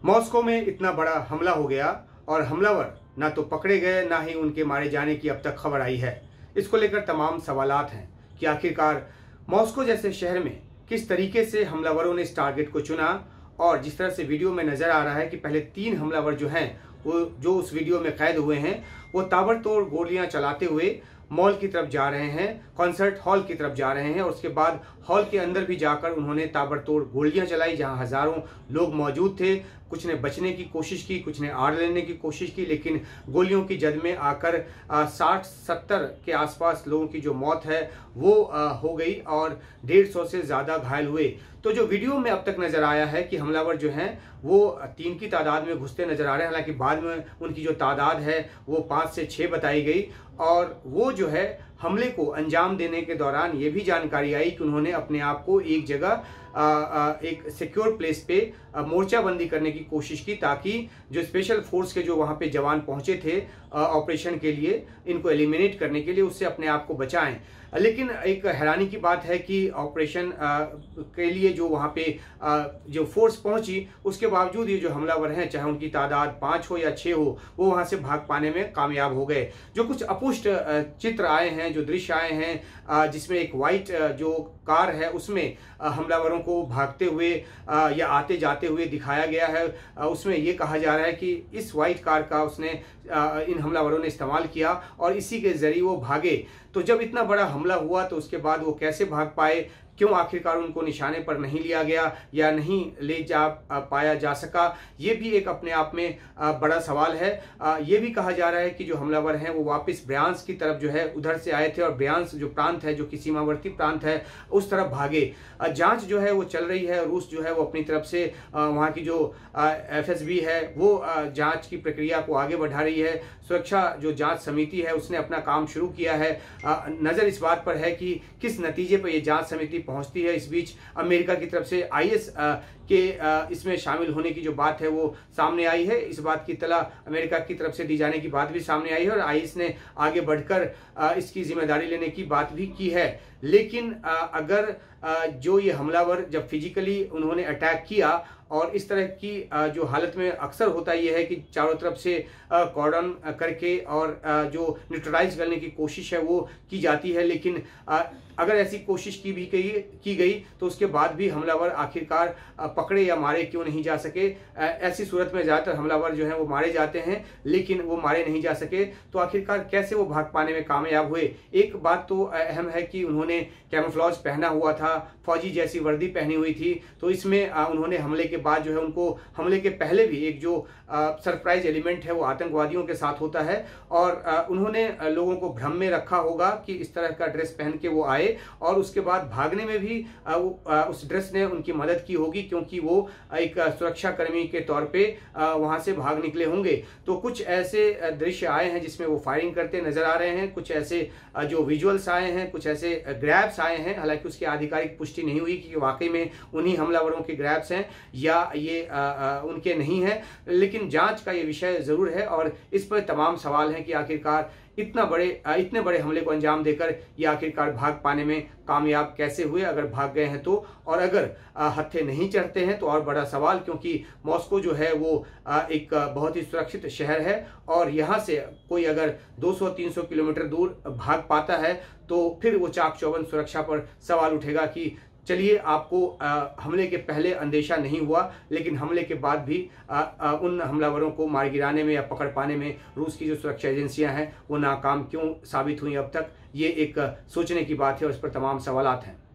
Moscow में इतना बड़ा हमला हो गया और हमलावर ना तो पकड़े गए, ना ही उनके मारे जाने की अब तक खबर आई है। इसको लेकर तमाम सवालात हैं कि आखिरकार मॉस्को जैसे शहर में किस तरीके से हमलावरों ने इस टारगेट को चुना। और जिस तरह से वीडियो में नजर आ रहा है कि पहले 3 हमलावर जो हैं, वो जो उस वीडियो में कैद हुए हैं, वो ताबड़तोड़ गोलियां चलाते हुए मॉल की तरफ जा रहे हैं, कॉन्सर्ट हॉल की तरफ जा रहे हैं। और उसके बाद हॉल के अंदर भी जाकर उन्होंने ताबड़तोड़ गोलियां चलाई, जहां हजारों लोग मौजूद थे। कुछ ने बचने की कोशिश की, कुछ ने आड़ लेने की कोशिश की, लेकिन गोलियों की जद में आकर 60-70 के आसपास लोगों की जो मौत है वो हो गई और 150 से ज़्यादा घायल हुए। तो जो वीडियो में अब तक नजर आया है कि हमलावर जो हैं वो 3 की तादाद में घुसते नजर आ रहे हैं। हालांकि बाद में उनकी जो तादाद है वो 5 से 6 बताई गई। और वो जो है हमले को अंजाम देने के दौरान ये भी जानकारी आई कि उन्होंने अपने आप को एक जगह एक सिक्योर प्लेस पे मोर्चाबंदी करने की कोशिश की, ताकि जो स्पेशल फोर्स के जो वहाँ पे जवान पहुंचे थे ऑपरेशन के लिए, इनको एलिमिनेट करने के लिए, उससे अपने आप को बचाएं। लेकिन एक हैरानी की बात है कि ऑपरेशन के लिए जो वहाँ पे जो फोर्स पहुंची, उसके बावजूद ये जो हमलावर हैं, चाहे उनकी तादाद 5 हो या 6 हो, वो वहाँ से भाग पाने में कामयाब हो गए। जो कुछ अपुष्ट चित्र आए हैं, जो दृश्य आए हैं, जिसमें एक वाइट जो कार है उसमें हमलावरों को भागते हुए या आते जाते हुए दिखाया गया है। उसमें ये कहा जा रहा है कि इस वाइट कार का उसने इन हमलावरों ने इस्तेमाल किया और इसी के जरिए वो भागे। तो जब इतना बड़ा हमला हुआ तो उसके बाद वो कैसे भाग पाए, क्यों आखिरकार उनको निशाने पर नहीं लिया गया या नहीं ले जा पाया जा सका, ये भी एक अपने आप में बड़ा सवाल है। ये भी कहा जा रहा है कि जो हमलावर हैं वो वापस ब्रियांस्क की तरफ जो है उधर से आए थे और ब्रियांस्क जो प्रांत है, जो कि सीमावर्ती प्रांत है, उस तरफ भागे। जांच जो है वो चल रही है। रूस जो है वो अपनी तरफ से वहाँ की जो FSB है वो जांच की प्रक्रिया को आगे बढ़ा रही है। सुरक्षा जो जांच समिति है उसने अपना काम शुरू किया है। नज़र इस बात पर है कि किस नतीजे पर यह जांच समिति पहुंचती है। इस बीच अमेरिका की तरफ से IS के इसमें शामिल होने की जो बात है वो सामने आई है। इस बात की इत्तला अमेरिका की तरफ से दी जाने की बात भी सामने आई है और IS ने आगे बढ़कर इसकी जिम्मेदारी लेने की बात भी की है। लेकिन अगर जो ये हमलावर जब फिजिकली उन्होंने अटैक किया, और इस तरह की जो हालत में अक्सर होता ये है कि चारों तरफ से कॉर्डन करके और जो न्यूट्रलाइज करने की कोशिश है वो की जाती है, लेकिन अगर ऐसी कोशिश की गई तो उसके बाद भी हमलावर आखिरकार पकड़े या मारे क्यों नहीं जा सके। ऐसी सूरत में ज़्यादातर हमलावर जो हैं वो मारे जाते हैं, लेकिन वो मारे नहीं जा सके। तो आखिरकार कैसे वो भाग पाने में कामयाब हुए। एक बात तो अहम है कि उन्होंने कैमोफ्लेज पहना हुआ था, फौजी जैसी वर्दी पहनी हुई थी। तो इसमें उन्होंने हमले के बाद जो है, उनको हमले के पहले भी एक जो सरप्राइज एलिमेंट है वो आतंकवादियों के साथ होता है, और उन्होंने लोगों को भ्रम में रखा होगा कि इस तरह का ड्रेस पहन के वो आए, और उसके बाद भागने में भी उस ड्रेस ने उनकी मदद की होगी, क्योंकि वो एक सुरक्षा कर्मी के तौर पे वहां से भाग निकले होंगे। तो कुछ ऐसे दृश्य आए हैं जिसमें वो फायरिंग करते नजर आ रहे हैं। कुछ ऐसे जो विजुअल्स आए हैं, कुछ ऐसे ग्रैब्स आए हैं। हालांकि उसकी आधिकारिक पुष्टि नहीं हुई कि वाकई में उन्हीं हमलावरों के ग्रैब्स हैं या ये उनके नहीं है, लेकिन जांच का ये विषय जरूर है। और इस पर तमाम सवाल हैं कि आखिरकार इतने बड़े हमले को अंजाम देकर ये आखिरकार भाग पाने में कामयाब कैसे हुए, अगर भाग गए हैं तो। और अगर हत्थे नहीं चढ़ते हैं तो और बड़ा सवाल, क्योंकि मॉस्को जो है वो एक बहुत ही सुरक्षित शहर है, और यहाँ से कोई अगर 200-300 किलोमीटर दूर भाग पाता है तो फिर वो चाक चौबंद सुरक्षा पर सवाल उठेगा कि चलिए, आपको हमले के पहले अंदेशा नहीं हुआ, लेकिन हमले के बाद भी उन हमलावरों को मार गिराने में या पकड़ पाने में रूस की जो सुरक्षा एजेंसियां हैं वो नाकाम क्यों साबित हुई अब तक। ये एक सोचने की बात है और इस पर तमाम सवालात हैं।